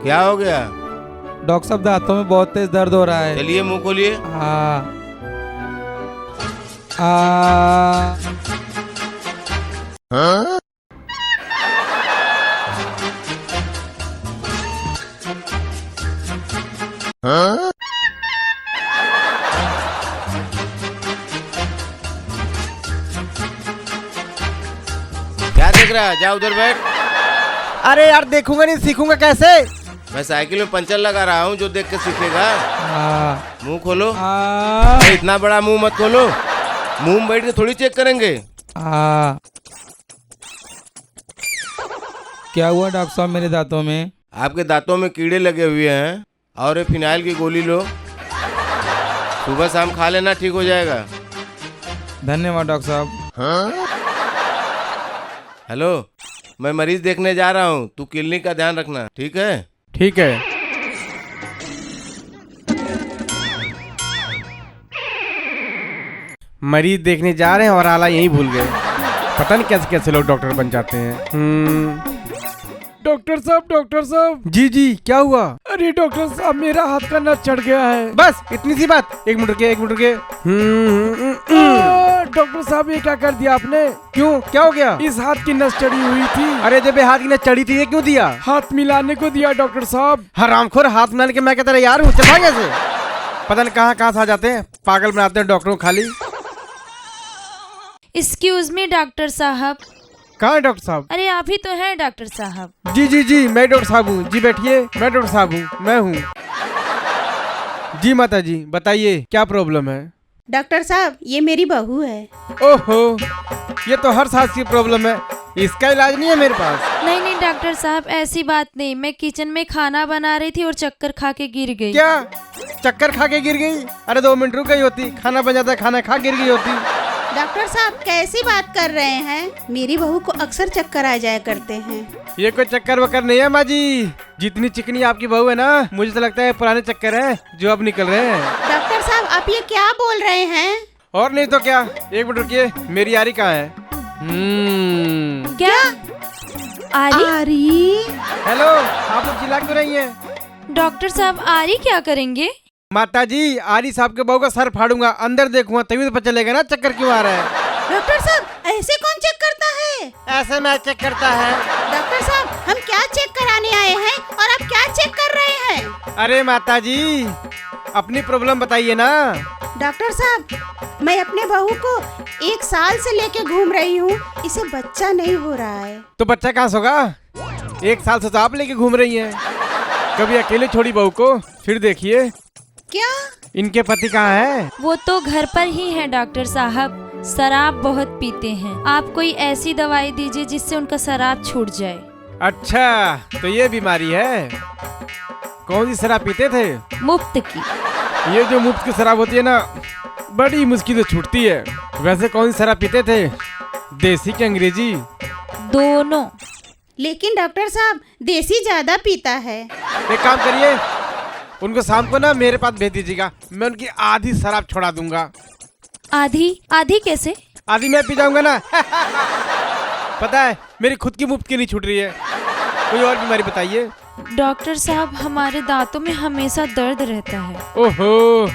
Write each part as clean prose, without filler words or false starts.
क्या हो गया? डॉक्टर साहब दांतों में बहुत तेज दर्द हो रहा है। चलिए मुंह खोलिए। क्या देख रहा है? जा उधर बैठ। अरे यार देखूंगा नहीं सीखूंगा कैसे? मैं साइकिल में पंचर लगा रहा हूँ, जो देख के सीखेगा। मुंह खोलो। इतना बड़ा मुंह मत खोलो, मुंह में बैठ के थोड़ी चेक करेंगे। क्या हुआ डॉक्टर साहब मेरे दांतों में? आपके दांतों में कीड़े लगे हुए हैं और ये फिनाइल की गोली लो, सुबह शाम खा लेना, ठीक हो जाएगा। धन्यवाद डॉक्टर साहब। हेलो, मैं मरीज देखने जा रहा हूँ, तू क्लिनिक का ध्यान रखना, ठीक है? ठीक है। मरीज देखने जा रहे हैं और आला यही भूल गए। पता नहीं कैसे कैसे लोग डॉक्टर बन जाते हैं। डॉक्टर साहब। जी जी क्या हुआ? अरे डॉक्टर साहब मेरा हाथ का नस चढ़ गया है। बस इतनी सी बात। एक मिनट रुके। डॉक्टर साहब ये क्या कर दिया आपने? क्यों, क्या हो गया? इस हाथ की नस चढ़ी हुई थी। अरे जब ये हाथ की नस चढ़ी थी ये क्यों दिया? हाथ मिलाने को दिया डॉक्टर साहब। हरामखोर, हाथ मिलाने के मैं कहता रहा यार हूँ, चल भाग ऐसे। पता नहीं कहाँ से आ जाते हैं, पागल बनाते हैं डॉक्टरों को खाली। एक्सक्यूज मी डॉक्टर साहब। कहाँ है डॉक्टर साहब? अरे आप ही तो हैं डॉक्टर साहब। जी मैं डॉक्टर साहब हूँ। जी बैठिए, मैं डॉक्टर साहब हूँ, मैं हूँ। जी माता जी बताइए क्या प्रॉब्लम है? डॉक्टर साहब ये मेरी बहू है। ओहो, ये तो हर सास की प्रॉब्लम है, इसका इलाज नहीं है मेरे पास। नहीं डॉक्टर साहब ऐसी बात नहीं, मैं किचन में खाना बना रही थी और चक्कर खा के गिर गई। क्या चक्कर खा के गिर गई? अरे 2 मिनट रुक गई होती, खाना बन जाता, खाना खा गिर गई होती। डॉक्टर साहब कैसी बात कर रहे हैं? मेरी बहू को अक्सर चक्कर आ जाया करते हैं। ये कोई चक्कर वक्कर नहीं है माँ जी। जितनी चिकनी आपकी बहू है ना, मुझे तो लगता है पुराने चक्कर है जो अब निकल रहे हैं। डॉक्टर साहब आप ये क्या बोल रहे हैं? और नहीं तो क्या। एक मिनट रुकिए, मेरी यारी कहाँ है? क्या? आरी? हेलो, आप लोग चिल्ला क्यों रही हैं? डॉक्टर साहब आरी क्या करेंगे? माता जी आरी साहब के बहू का सर फाड़ूंगा, अंदर देखूंगा तभी तो पता चलेगा ना चक्कर क्यों आ रहा है। डॉक्टर साहब ऐसे कौन चेक करता है? ऐसे मैं चेक करता है। डॉक्टर साहब हम क्या चेक कराने आए हैं और आप क्या चेक कर रहे हैं? अरे माता जी अपनी प्रॉब्लम बताइए ना। डॉक्टर साहब मैं अपने बहू को 1 साल से लेके घूम रही हूँ, इसे बच्चा नहीं हो रहा है। तो बच्चा कहाँ से होगा? 1 साल से तो आप लेके घूम रही हैं। कभी अकेले छोड़ी बहू को, फिर देखिए। क्या? इनके पति कहाँ है? वो तो घर पर ही है डॉक्टर साहब, शराब बहुत पीते हैं। आप कोई ऐसी दवाई दीजिए जिससे उनका शराब छूट जाए। अच्छा तो ये बीमारी है। कौन सी शराब पीते थे? मुफ्त की। ये जो मुफ्त की शराब होती है ना, बड़ी मुश्किल से छूटती है। वैसे कौन सी शराब पीते थे, देसी की अंग्रेजी? दोनों। लेकिन डॉक्टर साहब देसी ज्यादा पीता है। एक काम करिए, उनको शाम को ना मेरे पास भेज दीजिएगा, मैं उनकी आधी शराब छोड़ा दूंगा। आधी कैसे? आधी मैं पी जाऊंगा ना। पता है मेरी खुद की मुफ्त की नहीं छूट रही है। कोई और बीमारी बताइए। डॉक्टर साहब हमारे दांतों में हमेशा दर्द रहता है। ओहो,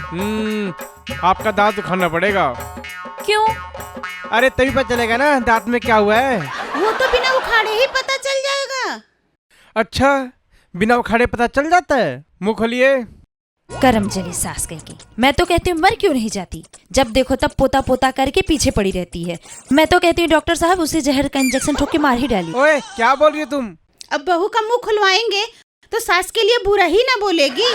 आपका दांत उखाड़ना पड़ेगा। क्यों? अरे तभी पता चलेगा ना दांत में क्या हुआ है। वो तो बिना उखाड़े ही पता चल जाएगा। अच्छा बिना उखाड़े पता चल जाता है? मुंह खोलिए। करम जली सास कह की। मैं तो कहती हूँ मर क्यों नहीं जाती, जब देखो तब पोता पोता करके पीछे पड़ी रहती है। मैं तो कहती हूँ डॉक्टर साहब उसे जहर का इंजेक्शन ठोक के मार ही डाली। ओए क्या बोल रही हो तुम? अब बहू का मुंह खुलवाएंगे तो सास के लिए बुरा ही ना बोलेगी।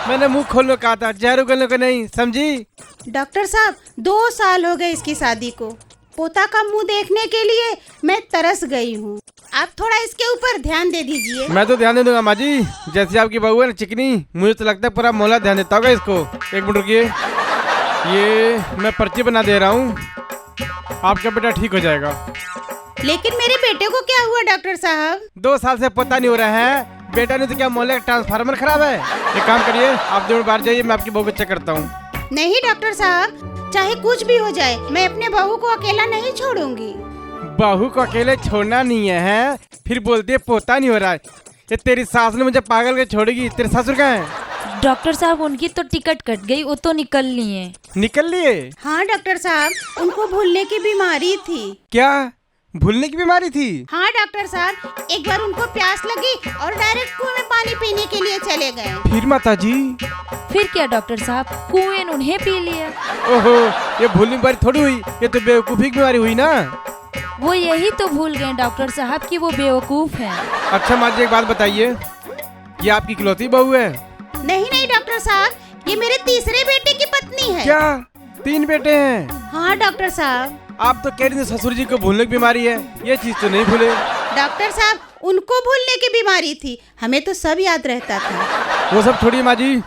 मैंने मुंह खोलने कहा था, जहर उगलने को नहीं, समझी? डॉक्टर साहब 2 साल हो गए इसकी शादी को, पोता का मुंह देखने के लिए मैं तरस गई हूँ। आप थोड़ा इसके ऊपर ध्यान दे दीजिए। मैं तो ध्यान दे दूंगा माँ जी, जैसी आपकी बहू है ना चिकनी, मुझे तो लगता है पूरा मोहल्ला ध्यान देता होगा इसको। 1 मिनट रुकिए, ये मैं पर्ची बना दे रहा हूँ, आपका बेटा ठीक हो जाएगा। लेकिन मेरे बेटे को क्या हुआ डॉक्टर साहब? 2 साल से पता नहीं हो रहा है। बेटा ने तो क्या मोहल्ले का ट्रांसफार्मर खराब है? एक काम करिए, आप 2 मिनट बाहर जाइए, मैं आपकी बहू को चेक करता हूँ। नहीं डॉक्टर साहब, चाहे कुछ भी हो जाए मैं अपने बहू को अकेला नहीं छोड़ूंगी। बहू को अकेले छोड़ना नहीं है, फिर बोलती है पोता नहीं हो रहा है। ये तेरी सास ने मुझे पागल के छोड़ेगी। तेरे ससुर कहाँ है? डॉक्टर साहब उनकी तो टिकट कट गई, वो तो निकल लिए। निकल लिए? हाँ डॉक्टर साहब, उनको भूलने की बीमारी थी। क्या भूलने की बीमारी थी? हाँ डॉक्टर साहब, एक बार उनको प्यास लगी और डायरेक्ट कुएं में पानी पीने के लिए चले गए। फिर माता जी? फिर क्या डॉक्टर साहब, कुएं ने उन्हें पी लिया। ओहो, ये भूलने की बीमारी थोड़ी हुई, ये तो बेवकूफी की बीमारी हुई ना। वो यही तो भूल गए डॉक्टर साहब कि वो बेवकूफ हैं। अच्छा माँ जी एक बात बताइए, ये आपकी इकलौती बहू है? नहीं नहीं डॉक्टर साहब, ये मेरे तीसरे बेटे की पत्नी है। क्या 3 बेटे हैं? हाँ डॉक्टर साहब। आप तो कह रहे थे ससुर जी को भूलने की बीमारी है, ये चीज तो नहीं भूले। डॉक्टर साहब, उनको भूलने की बीमारी थी, हमें तो सब याद रहता था। वो सब छोड़िए माँ जी,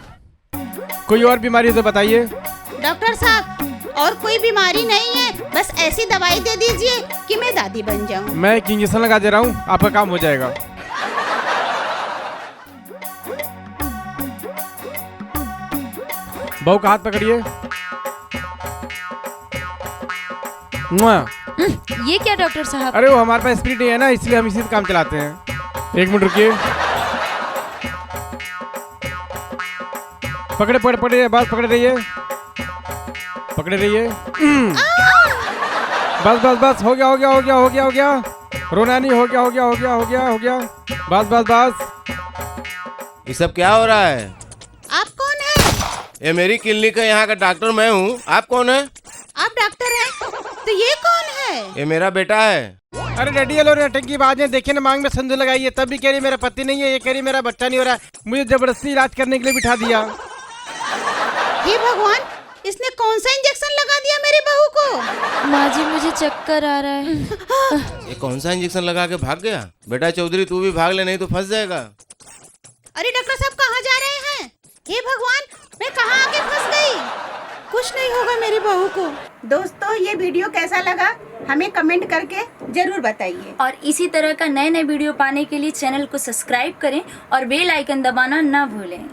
कोई और बीमारी है तो बताइए। डॉक्टर साहब, और कोई बीमारी नहीं है, बस ऐसी दवाई दे दीजिए कि मैं दादी बन जाऊं। मैं एक इंजेक्शन लगा दे रहा हूँ, आपका काम हो जाएगा। बहू का हाथ पकड़िए। मुआ। ये क्या डॉक्टर साहब? अरे वो हमारे पास स्पिरिट है ना, इसलिए हम इसी से काम चलाते हैं। 1 मिनट रुकिए। पकड़े पकड़े पकड़े, बात पकड़े रहिए, पकड़े रहिए। बस बस बस, हो गया हो गया हो गया हो गया हो गया, रोना नहीं, हो गया हो गया हो गया हो गया हो गया, बस बस बस। ये सब क्या हो रहा है? आप कौन है? ये मेरी क्लिनिक है, यहाँ का डॉक्टर मैं हूँ। आप कौन है? आप डॉक्टर हैं? तो ये कौन है? ये मेरा बेटा है। अरे रेडी हेलो टंकी बाजें, देखिए ना मांग में संदूर लगाई है, तब भी कह रही मेरा पति नहीं है, ये कह रही मेरा बच्चा नहीं हो रहा। मुझे जबरदस्ती इलाज करने के लिए बिठा दिया। हे भगवान, इसने कौन सा इंजेक्शन लगा दिया मेरी बहू को? माँ जी मुझे चक्कर आ रहा है। ये कौन सा इंजेक्शन लगा के भाग गया? बेटा चौधरी तू भी भाग ले, नहीं तो फंस जाएगा। अरे डॉक्टर साहब कहाँ जा रहे हैं? हे भगवान, मैं कहाँ आके फंस गई? कुछ नहीं होगा मेरी बहू को। दोस्तों, ये वीडियो कैसा लगा हमें कमेंट करके जरूर बताइए। और इसी तरह का नए नए वीडियो पाने के लिए चैनल को सब्सक्राइब करें और बेल आइकन दबाना ना भूलें।